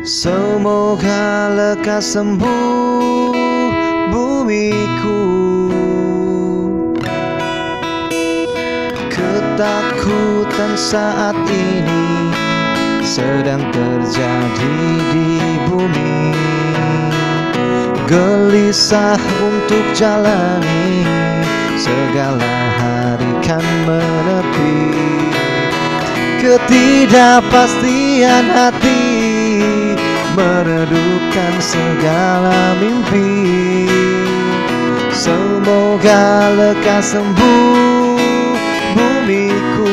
Semoga lekas sembuh bumiku. Ketakutan saat ini sedang terjadi di bumi. Gelisah untuk jalani segala hari kan menepi. Ketidakpastian hati meredupkan segala mimpi. Semoga lekas sembuh bumiku.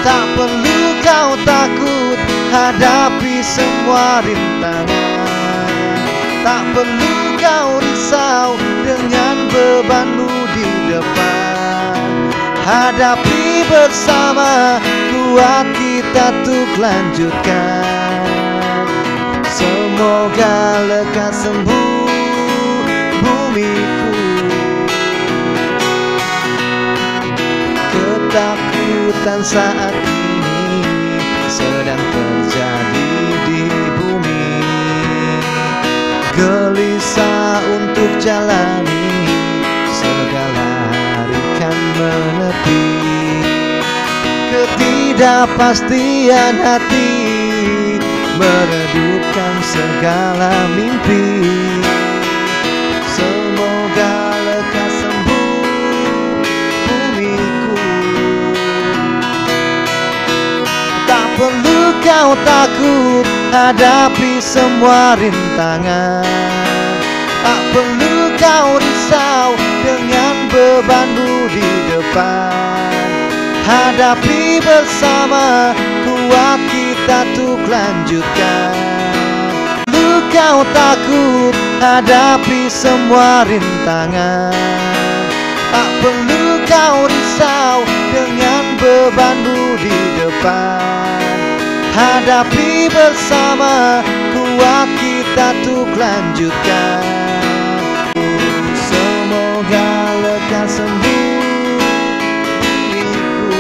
Tak perlu kau takut hadapi semua rintangan. Tak perlu kau risau dengan bebanmu di depan. Hadapi bersama, kuat kita untuk lanjutkan. Semoga lekas sembuh bumiku. Ketakutan saat ini sedang terjadi di bumi. Gelisah untuk jalani segala hari kan menepi. Ketidakpastian hati meredupkan segala mimpi. Semoga lekas sembuh bumiku. Tak perlu kau takut hadapi semua rintangan. Tak perlu kau risau dengan bebanmu di depan. Hadapi bersama, kuat kita untuk lanjutkan. Perlu kau takut hadapi semua rintangan. Tak perlu kau risau dengan bebanmu di depan. Hadapi bersama, kuat kita untuk lanjutkan. Semoga lekas sembuh bumiku.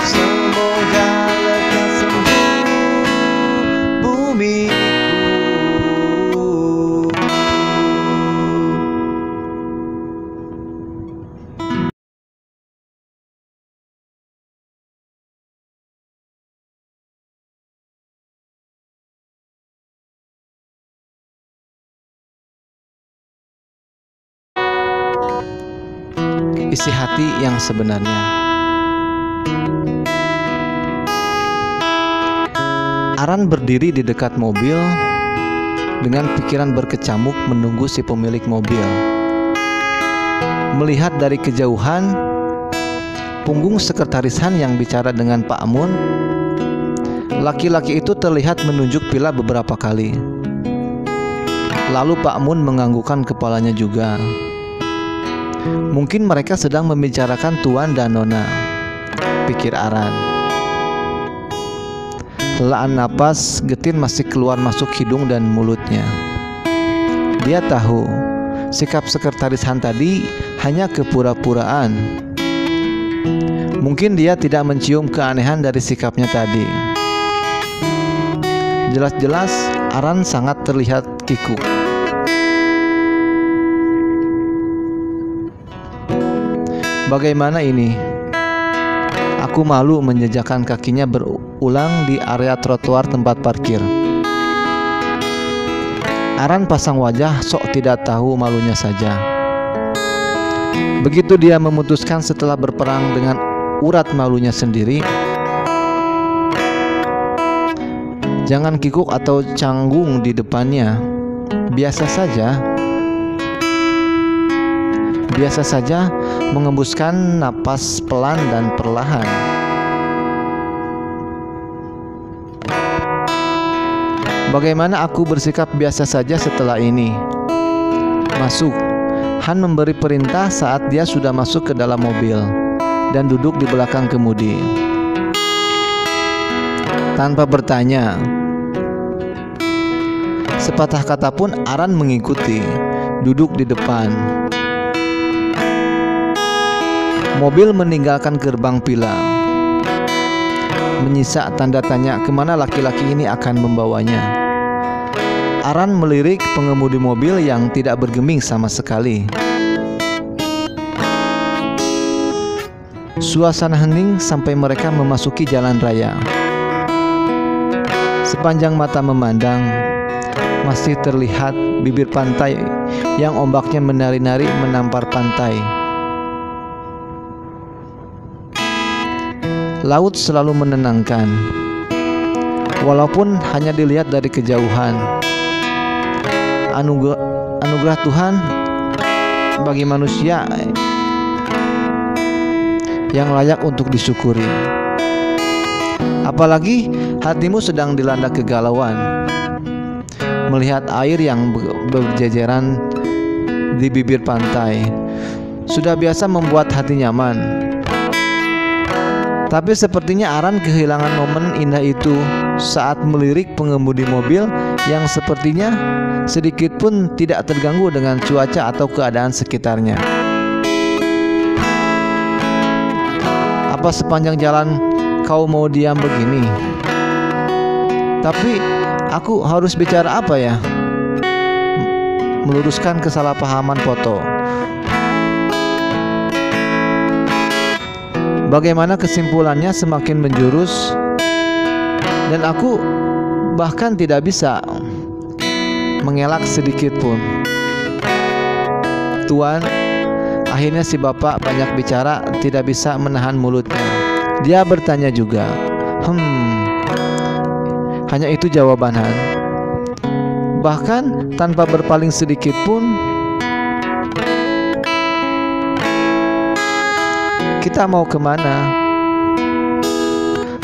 Semoga lekas sembuh bumiku. Isi hati yang sebenarnya. Aran berdiri di dekat mobil dengan pikiran berkecamuk menunggu si pemilik mobil. Melihat dari kejauhan punggung sekretaris Han yang bicara dengan Pak Mun, laki-laki itu terlihat menunjuk Pila beberapa kali. Lalu Pak Mun menganggukkan kepalanya juga. Mungkin mereka sedang membicarakan Tuan dan Nona, pikir Aran. Helaan napas getir masih keluar masuk hidung dan mulutnya. Dia tahu sikap sekretaris Han tadi hanya kepura-puraan. Mungkin dia tidak mencium keanehan dari sikapnya tadi. Jelas-jelas Aran sangat terlihat kikuk. Bagaimana ini? Aku malu menjejakkan kakinya berulang di area trotoar tempat parkir. Aran pasang wajah sok tidak tahu malunya saja. Begitu dia memutuskan setelah berperang dengan urat malunya sendiri, jangan kikuk atau canggung di depannya. Biasa saja. Biasa saja mengembuskan napas pelan dan perlahan. Bagaimana aku bersikap biasa saja setelah ini? Masuk. Han memberi perintah saat dia sudah masuk ke dalam mobil dan duduk di belakang kemudi. Tanpa bertanya, sepatah kata pun Aran mengikuti, duduk di depan. Mobil meninggalkan gerbang Pila. menyisa tanda tanya kemana laki-laki ini akan membawanya. Aran melirik pengemudi mobil yang tidak bergeming sama sekali. Suasana hening sampai mereka memasuki jalan raya. Sepanjang mata memandang, masih terlihat bibir pantai yang ombaknya menari-nari menampar pantai. Laut selalu menenangkan, walaupun hanya dilihat dari kejauhan. Anugerah Tuhan bagi manusia yang layak untuk disyukuri. Apalagi hatimu sedang dilanda kegalauan, melihat air yang berjejeran di bibir pantai sudah biasa membuat hati nyaman. Tapi sepertinya Aran kehilangan momen indah itu saat melirik pengemudi mobil yang sepertinya sedikit pun tidak terganggu dengan cuaca atau keadaan sekitarnya. Apa sepanjang jalan kau mau diam begini? Tapi aku harus bicara apa ya? Meluruskan kesalahpahaman foto. Bagaimana kesimpulannya semakin menjurus, dan aku bahkan tidak bisa mengelak sedikit pun. Tuan, akhirnya si bapak banyak bicara tidak bisa menahan mulutnya. Dia bertanya juga. Hanya itu jawaban Han. Bahkan tanpa berpaling sedikit pun. Kita mau kemana?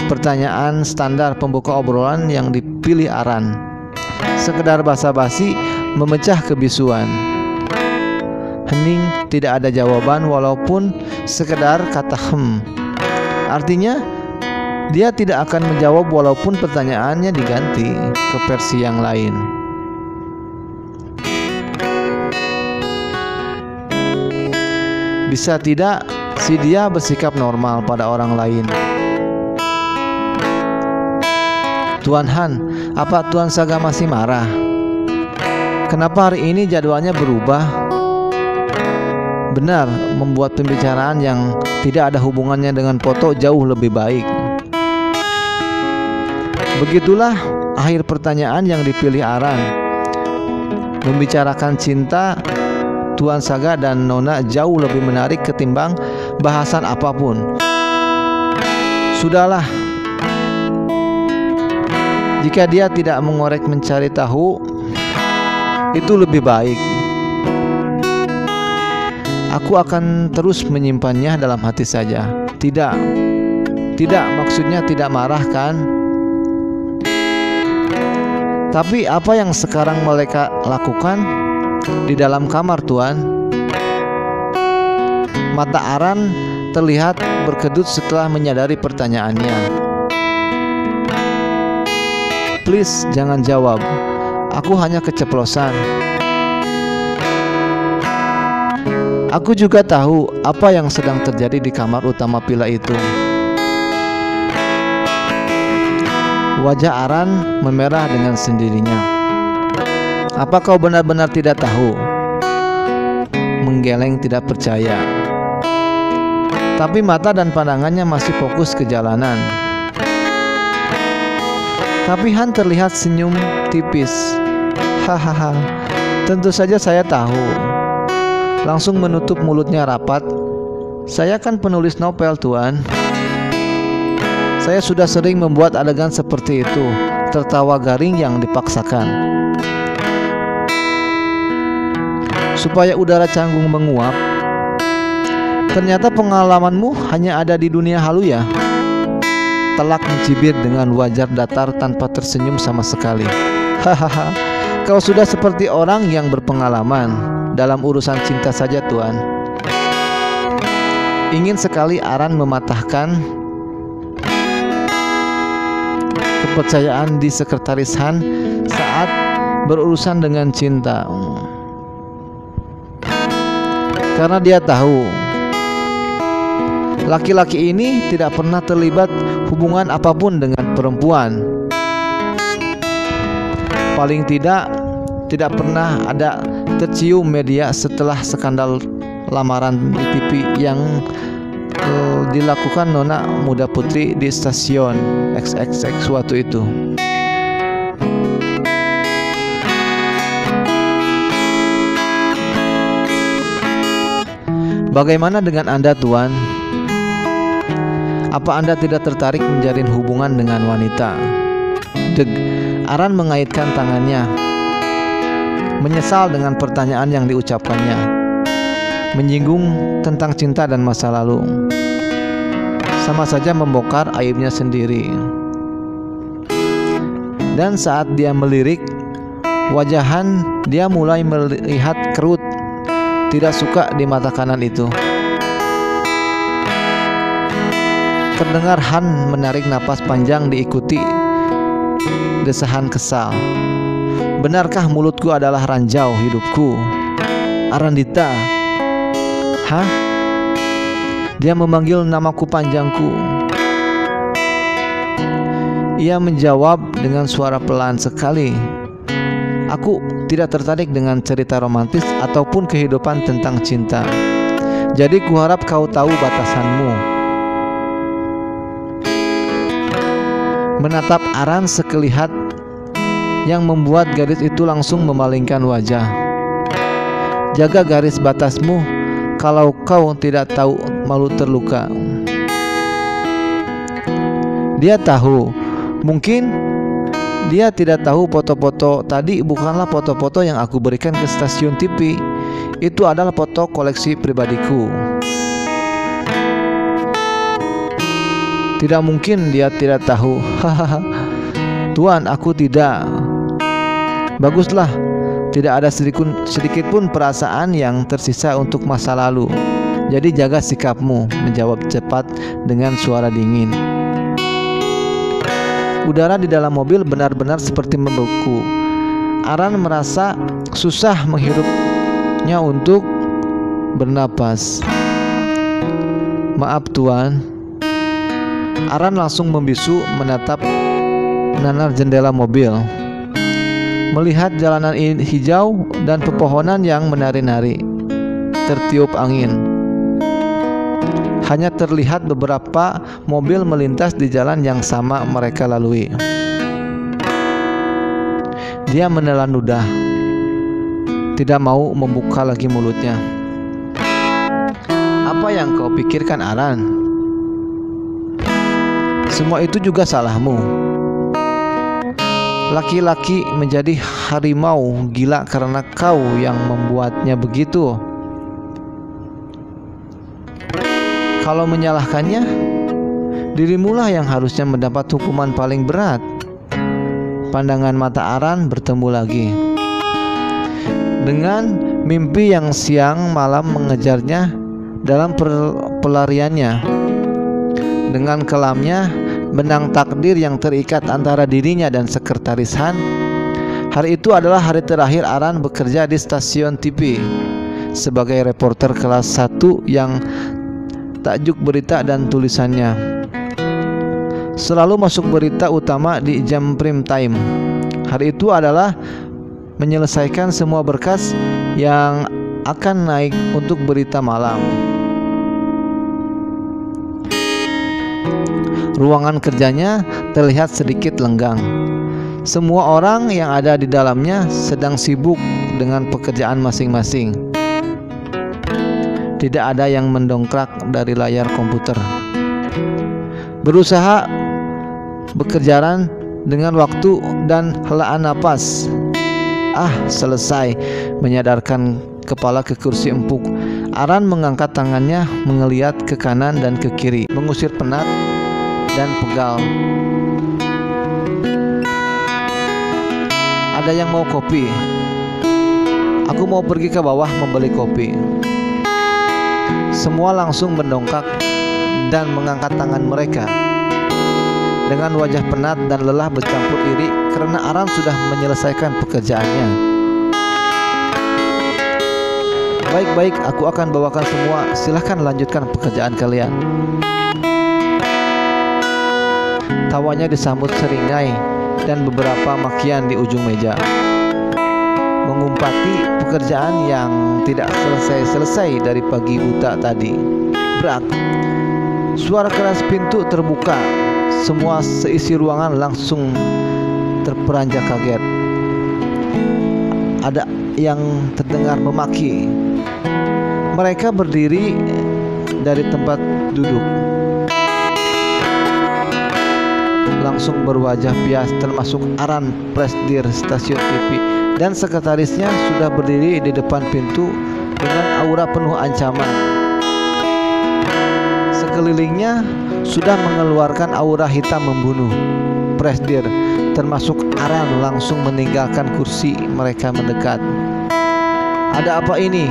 Pertanyaan standar pembuka obrolan yang dipilih Aran. Sekedar basa-basi memecah kebisuan. Hening, tidak ada jawaban walaupun sekedar kata Artinya dia tidak akan menjawab walaupun pertanyaannya diganti ke versi yang lain. Bisa tidak si dia bersikap normal pada orang lain. Tuan Han, apa Tuan Saga masih marah? Kenapa hari ini jadwalnya berubah? Benar, membuat pembicaraan yang tidak ada hubungannya dengan foto jauh lebih baik. Begitulah akhir pertanyaan yang dipilih Aran. Membicarakan cinta Tuan Saga dan Nona jauh lebih menarik ketimbang bahasan apapun. Sudahlah. Jika dia tidak mengorek mencari tahu, itu lebih baik. Aku akan terus menyimpannya dalam hati saja. Tidak, maksudnya tidak marah kan? Tapi apa yang sekarang mereka lakukan di dalam kamar, Tuan? Mata Aran terlihat berkedut setelah menyadari pertanyaannya. Please, jangan jawab. Aku hanya keceplosan. Aku juga tahu apa yang sedang terjadi di kamar utama villa itu. Wajah Aran memerah dengan sendirinya. Apa kau benar-benar tidak tahu? Menggeleng tidak percaya. Tapi mata dan pandangannya masih fokus ke jalanan. Tapi Han terlihat senyum tipis. Hahaha, tentu saja saya tahu. Langsung menutup mulutnya rapat. Saya kan penulis novel, Tuan. Saya sudah sering membuat adegan seperti itu. Tertawa garing yang dipaksakan. Supaya udara canggung menguap. Ternyata pengalamanmu hanya ada di dunia halu ya? Telak mencibir dengan wajar datar tanpa tersenyum sama sekali. Hahaha, kau sudah seperti orang yang berpengalaman dalam urusan cinta saja, Tuan. Ingin sekali Aran mematahkan kepercayaan di sekretaris Han saat berurusan dengan cinta. Karena dia tahu Laki-laki ini tidak pernah terlibat hubungan apapun dengan perempuan. Paling tidak pernah ada tercium media setelah skandal lamaran di TV yang dilakukan Nona Muda Putri di stasiun XXX waktu itu. Bagaimana dengan Anda, Tuan? Apa Anda tidak tertarik menjalin hubungan dengan wanita? Deg, Aran mengaitkan tangannya, menyesal dengan pertanyaan yang diucapkannya, menyinggung tentang cinta dan masa lalu. Sama saja membongkar aibnya sendiri. Dan saat dia melirik, wajahan dia mulai melihat kerut, tidak suka di mata kanan itu. Terdengar Han menarik napas panjang diikuti desahan kesal. Benarkah mulutku adalah ranjau hidupku? Arandita. Hah? Dia memanggil namaku panjangku. Ia menjawab dengan suara pelan sekali. Aku tidak tertarik dengan cerita romantis ataupun kehidupan tentang cinta. Jadi kuharap kau tahu batasanmu. Menatap Aran sekelihat yang membuat gadis itu langsung memalingkan wajah. Jaga garis batasmu, kalau kau tidak tahu malu terluka. Dia tahu, mungkin dia tidak tahu foto-foto tadi bukanlah foto-foto yang aku berikan ke stasiun TV. Itu adalah foto koleksi pribadiku. Tidak mungkin dia tidak tahu. Hahaha. Tuan, aku tidak. Baguslah, tidak ada sedikit pun perasaan yang tersisa untuk masa lalu. Jadi jaga sikapmu, menjawab cepat dengan suara dingin. Udara di dalam mobil benar-benar seperti membeku. Aran merasa susah menghirupnya untuk bernapas. Maaf, Tuan. Aran langsung membisu menatap nanar jendela mobil, melihat jalanan hijau dan pepohonan yang menari-nari tertiup angin. Hanya terlihat beberapa mobil melintas di jalan yang sama mereka lalui. Dia menelan ludah, tidak mau membuka lagi mulutnya. Apa yang kau pikirkan, Aran? Semua itu juga salahmu. Laki-laki menjadi harimau gila karena kau yang membuatnya begitu. Kalau menyalahkannya, dirimulah yang harusnya mendapat hukuman paling berat. Pandangan mata Aran bertemu lagi. Dengan mimpi yang siang malam mengejarnya dalam pelariannya. Dengan kelamnya, benang takdir yang terikat antara dirinya dan sekretaris Han. Hari itu adalah hari terakhir Aran bekerja di stasiun TV sebagai reporter kelas 1 yang tajuk berita dan tulisannya selalu masuk berita utama di jam prime time. Hari itu adalah menyelesaikan semua berkas yang akan naik untuk berita malam. Ruangan kerjanya terlihat sedikit lenggang. Semua orang yang ada di dalamnya sedang sibuk dengan pekerjaan masing-masing. Tidak ada yang mendongkrak dari layar komputer. Berusaha bekerjaan dengan waktu dan helaan napas. Selesai. Menyadarkan kepala ke kursi empuk, Aran mengangkat tangannya, mengeliat ke kanan dan ke kiri, mengusir penat dan pegal. Ada yang mau kopi? Aku mau pergi ke bawah membeli kopi. Semua langsung mendongkak dan mengangkat tangan mereka dengan wajah penat dan lelah bercampur iri karena Aran sudah menyelesaikan pekerjaannya. Baik-baik, aku akan bawakan semua. Silahkan lanjutkan pekerjaan kalian. Tawanya disambut seringai dan beberapa makian di ujung meja. Mengumpati pekerjaan yang tidak selesai-selesai dari pagi buta tadi. Brak! Suara keras pintu terbuka. Semua seisi ruangan langsung terperanjat kaget. Ada yang terdengar memaki. Mereka berdiri dari tempat duduk, langsung berwajah bias, termasuk Aran, presidir stasiun TV, dan sekretarisnya sudah berdiri di depan pintu dengan aura penuh ancaman. Sekelilingnya sudah mengeluarkan aura hitam membunuh. Presidir, termasuk Aran, langsung meninggalkan kursi mereka mendekat. Ada apa ini?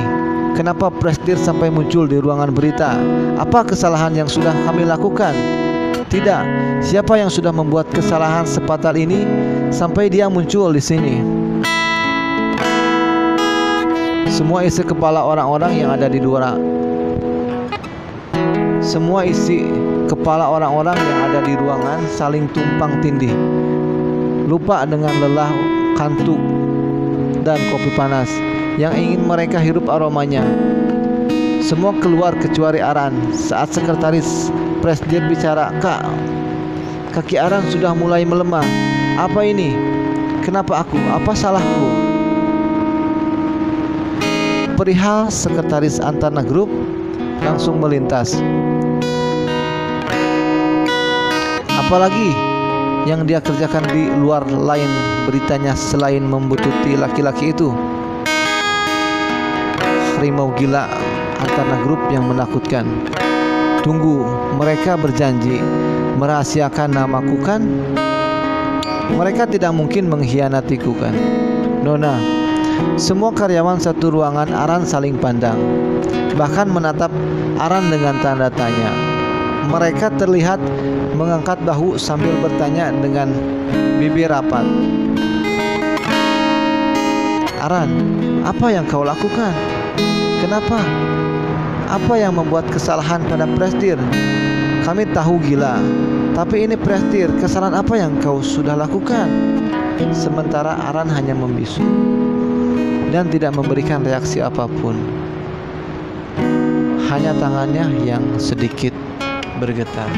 Kenapa presidir sampai muncul di ruangan berita? Apa kesalahan yang sudah kami lakukan? Tidak, siapa yang sudah membuat kesalahan sefatal ini sampai dia muncul di sini? Semua isi kepala orang-orang yang ada di luar. Semua isi kepala orang-orang yang ada di ruangan saling tumpang tindih, lupa dengan lelah, kantuk, dan kopi panas yang ingin mereka hirup aromanya. Semua keluar kecuali Aran. Saat sekretaris presidir bicara, kaki Aran sudah mulai melemah. Apa ini? Kenapa aku? Apa salahku? Perihal sekretaris Antara Group langsung melintas. Apalagi yang dia kerjakan di luar lain beritanya selain membututi laki-laki itu? Harimau gila Antara Group yang menakutkan. Tunggu, mereka berjanji merahasiakan namaku kan? Mereka tidak mungkin mengkhianatiku kan? Nona, semua karyawan satu ruangan Aran saling pandang, bahkan menatap Aran dengan tanda tanya. Mereka terlihat mengangkat bahu sambil bertanya dengan bibir rapat. Aran, apa yang kau lakukan? Kenapa? Apa yang membuat kesalahan pada presidir? Kami tahu gila, tapi ini presidir. Kesalahan apa yang kau sudah lakukan? Sementara Aran hanya membisu dan tidak memberikan reaksi apapun. Hanya tangannya yang sedikit bergetar.